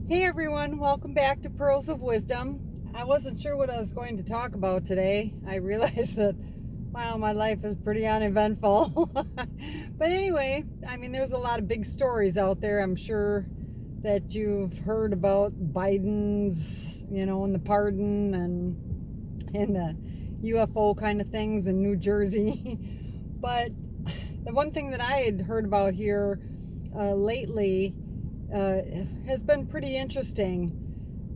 Hey everyone, welcome back to Pearls of Wisdom. I wasn't sure what I was going to talk about today. I realized that, wow, my life is pretty uneventful. But anyway, there's a lot of big stories out there. I'm sure that you've heard about Biden's, and the pardon and the UFO kind of things in New Jersey. But the one thing that I had heard about here lately has been pretty interesting.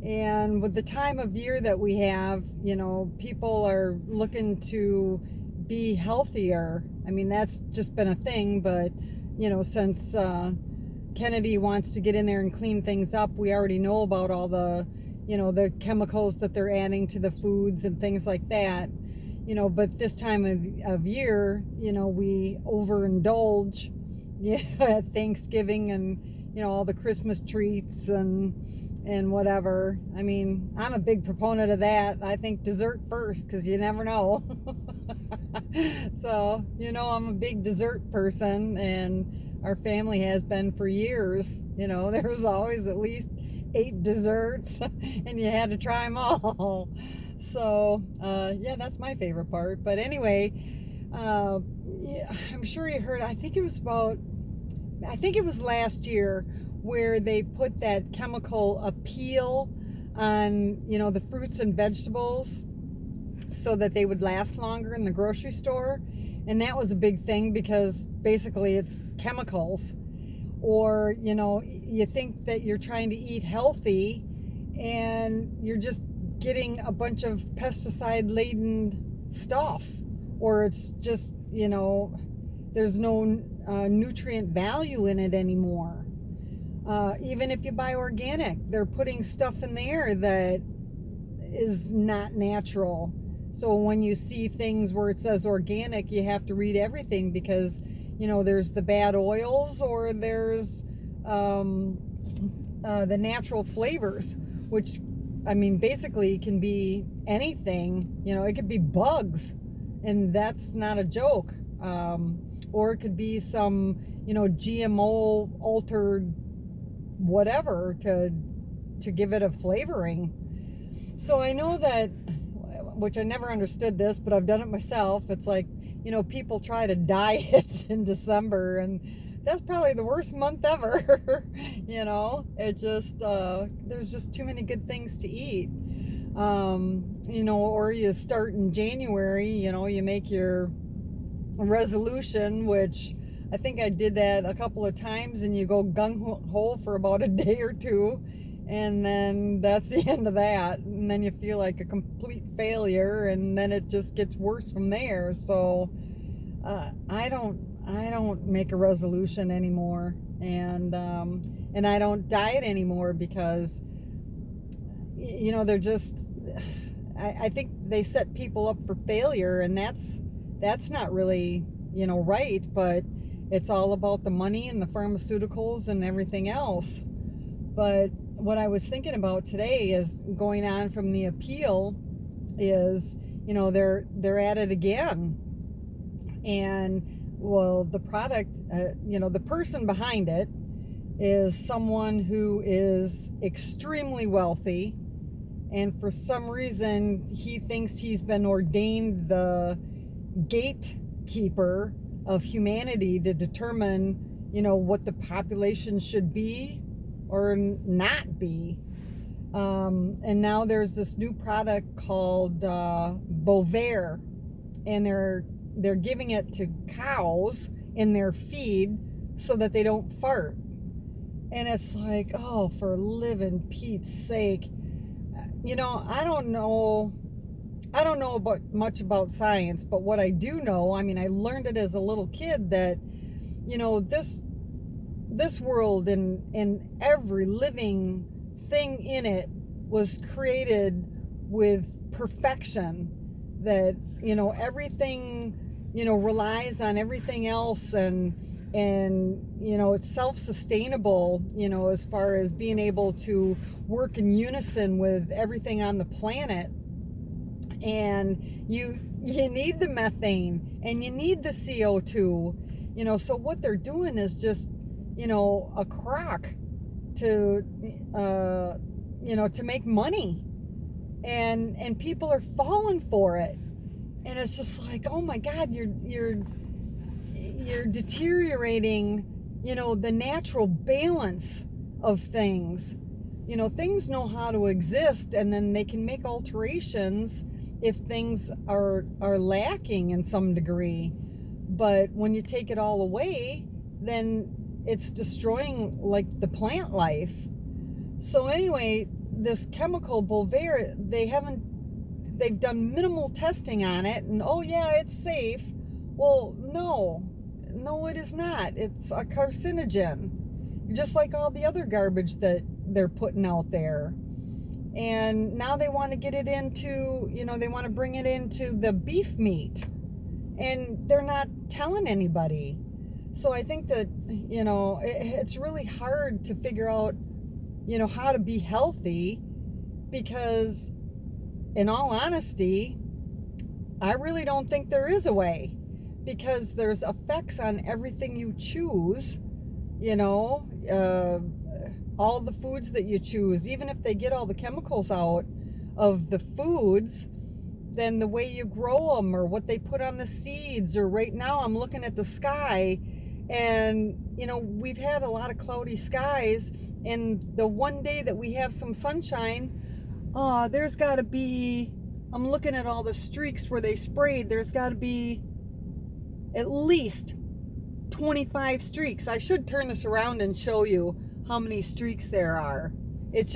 And with the time of year that we have, people are looking to be healthier. That's just been a thing, but, since Kennedy wants to get in there and clean things up, we already know about all the, the chemicals that they're adding to the foods and things like that. But this time of year, we overindulge at Thanksgiving and all the Christmas treats and whatever. I'm a big proponent of that. I think dessert first, because you never know. So I'm a big dessert person, and our family has been for years. There was always at least 8 desserts and you had to try them all. So yeah, that's my favorite part. But anyway, yeah, I'm sure you heard, I think it was last year where they put that chemical appeal on, the fruits and vegetables so that they would last longer in the grocery store. And that was a big thing because basically it's chemicals. Or, you think that you're trying to eat healthy and you're just getting a bunch of pesticide-laden stuff. Or it's just, there's no nutrient value in it anymore. Even if you buy organic, they're putting stuff in there that is not natural. So when you see things where it says organic, you have to read everything because, there's the bad oils or there's the natural flavors, which, basically can be anything. It could be bugs, and that's not a joke. Or it could be some, GMO altered whatever to give it a flavoring. So I know that, which I never understood this, but I've done it myself. It's like, people try to diet in December, and that's probably the worst month ever. It just there's just too many good things to eat. Or you start in January, you make your resolution, which I think I did that a couple of times, and you go gung-ho for about a day or two, and then that's the end of that, and then you feel like a complete failure, and then it just gets worse from there. So I don't make a resolution anymore, and I don't diet anymore because they're just, I think they set people up for failure, and that's not really right. But it's all about the money and the pharmaceuticals and everything else. But what I was thinking about today is going on from the appeal is, they're at it again. And, well, the product, the person behind it is someone who is extremely wealthy. And for some reason, he thinks he's been ordained the gatekeeper of humanity to determine, what the population should be or not be. And now there's this new product called Bovaer, and they're giving it to cows in their feed so that they don't fart. And it's like, oh, for living Pete's sake. I don't know about much about science, but what I do know, I learned it as a little kid that, this world and every living thing in it was created with perfection. That, everything, relies on everything else, and it's self-sustainable, as far as being able to work in unison with everything on the planet. And you need the methane and you need the CO2, so what they're doing is just, a crock to make money, and people are falling for it, and it's just like, oh my God, you're deteriorating, the natural balance of things. Things know how to exist, and then they can make alterations if things are lacking in some degree. But when you take it all away, then it's destroying like the plant life. So anyway, this chemical Bovaer, they've done minimal testing on it, and oh yeah, it's safe. Well, no, it is not. It's a carcinogen, just like all the other garbage that they're putting out there. And now they want to get it into, they want to bring it into the beef meat, and they're not telling anybody. So I think that, it's really hard to figure out, how to be healthy, because in all honesty, I really don't think there is a way, because there's effects on everything you choose, all the foods that you choose. Even if they get all the chemicals out of the foods, then the way you grow them, or what they put on the seeds, or right now I'm looking at the sky, and we've had a lot of cloudy skies, and the one day that we have some sunshine, there's got to be, I'm looking at all the streaks where they sprayed, there's got to be at least 25 streaks. I should turn this around and show you how many streaks there are. It's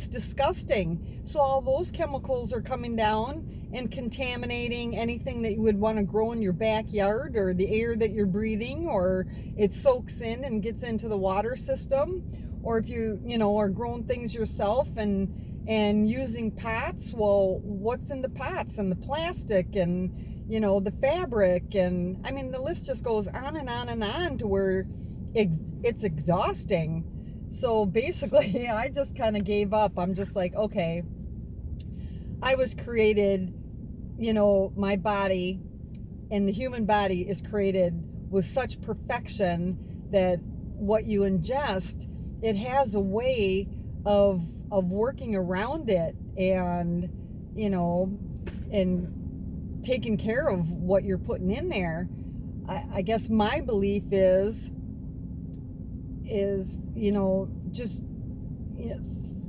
disgusting. So all those chemicals are coming down and contaminating anything that you would want to grow in your backyard, or the air that you're breathing, or it soaks in and gets into the water system. Or if you are growing things yourself and using pots, well, what's in the pots, and the plastic, and the fabric, and I mean, the list just goes on and on and on, to where it's exhausting. So basically, I just kind of gave up. I'm just like, okay, I was created, my body, and the human body is created with such perfection that what you ingest, it has a way of working around it, and and taking care of what you're putting in there. I guess my belief is just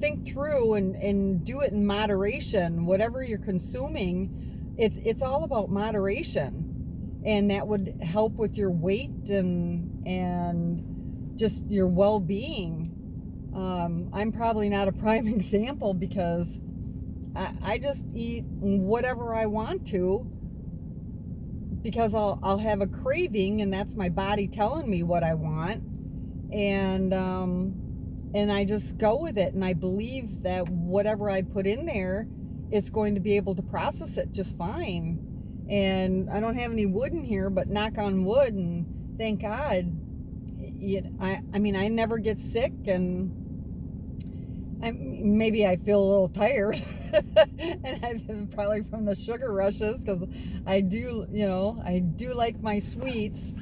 think through and do it in moderation. Whatever you're consuming, it's all about moderation, and that would help with your weight and just your well-being. I'm probably not a prime example, because I just eat whatever I want to, because I'll have a craving, and that's my body telling me what I want, and I just go with it, and I believe that whatever I put in there, it's going to be able to process it just fine. And I don't have any wood in here, but knock on wood, and thank God, I mean, I never get sick, and maybe I feel a little tired, and I've been probably from the sugar rushes, because I do like my sweets.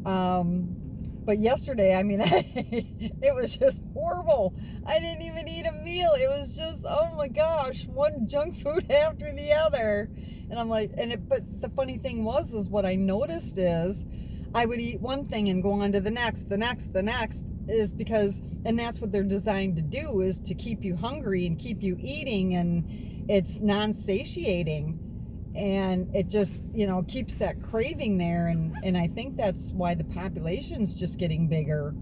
But yesterday, I mean, it was just horrible. I didn't even eat a meal. It was just, oh my gosh, one junk food after the other. And I'm like, but the funny thing is what I noticed is, I would eat one thing and go on to the next, is because, and that's what they're designed to do, is to keep you hungry and keep you eating, and it's non-satiating, and it just keeps that craving there, and I think that's why the population's just getting bigger.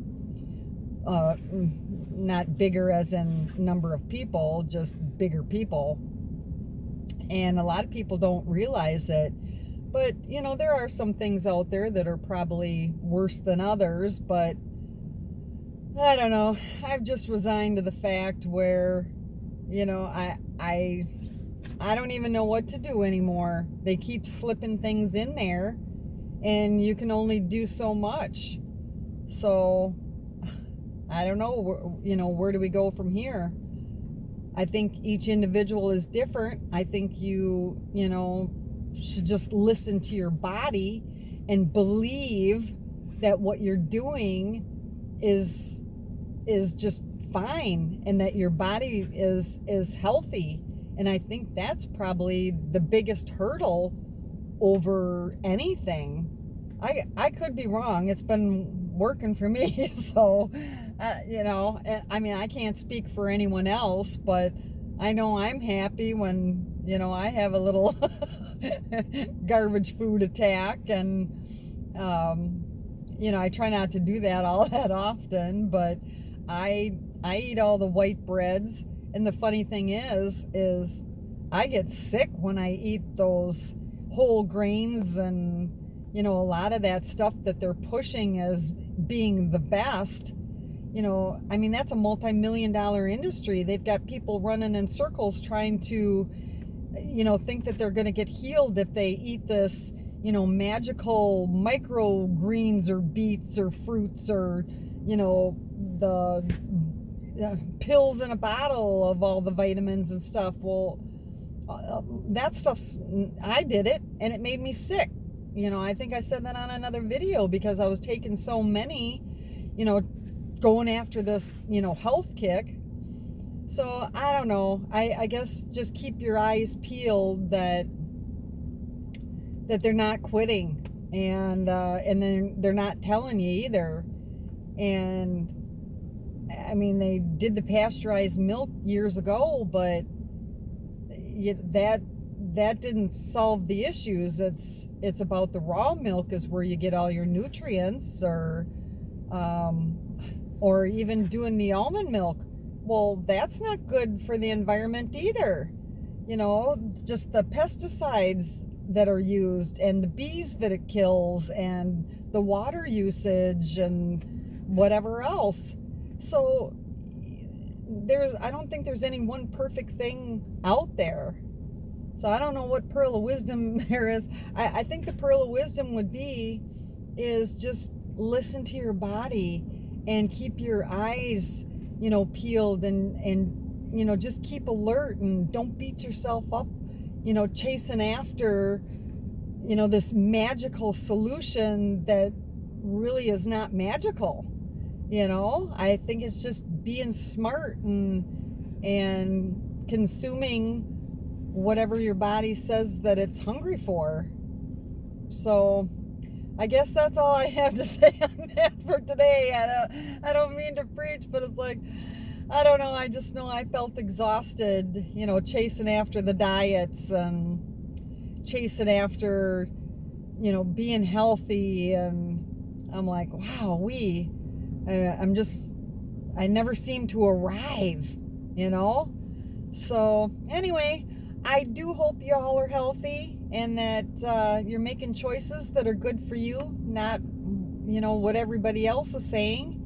Not bigger as in number of people, just bigger people, and a lot of people don't realize it. But there are some things out there that are probably worse than others, but I don't know. I've just resigned to the fact where, I don't even know what to do anymore. They keep slipping things in there, and you can only do so much. So I don't know, where do we go from here? I think each individual is different. I think you should just listen to your body and believe that what you're doing is just fine and that your body is healthy. And I think that's probably the biggest hurdle over anything. I could be wrong. It's been working for me. So, you know, I mean, I can't speak for anyone else, but I know I'm happy when, you know, I have a little garbage food attack. And, you know, I try not to do that all that often, but I eat all the white breads. And the funny thing is I get sick when I eat those whole grains and, you know, a lot of that stuff that they're pushing as being the best. You know, I mean, that's a multi-million-dollar industry. They've got people running in circles trying to, you know, think that they're going to get healed if they eat this, you know, magical microgreens or beets or fruits or, you know, the pills in a bottle of all the vitamins and stuff. Well, that stuff's, I did it and it made me sick. You know, I think I said that on another video because I was taking so many, you know, going after this, you know, health kick. So I don't know. I guess just keep your eyes peeled that they're not quitting, and then they're not telling you either. And I mean, they did the pasteurized milk years ago, but that didn't solve the issues. It's about the raw milk is where you get all your nutrients, or even doing the almond milk. Well, that's not good for the environment either. You know, just the pesticides that are used and the bees that it kills and the water usage and whatever else. So I don't think there's any one perfect thing out there. So I don't know what pearl of wisdom there is. I think the pearl of wisdom is just listen to your body and keep your eyes, you know, peeled and you know, just keep alert and don't beat yourself up, you know, chasing after, you know, this magical solution that really is not magical. You know, I think it's just being smart and consuming whatever your body says that it's hungry for. So I guess that's all I have to say on that for today. I don't mean to preach, but it's like, I don't know. I just know I felt exhausted, you know, chasing after the diets and chasing after, you know, being healthy. And I'm like, wow, I never seem to arrive, you know? So anyway, I do hope you all are healthy and that you're making choices that are good for you, not, you know, what everybody else is saying.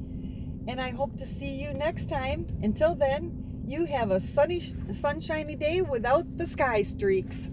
And I hope to see you next time. Until then, you have a sunshiny day without the sky streaks.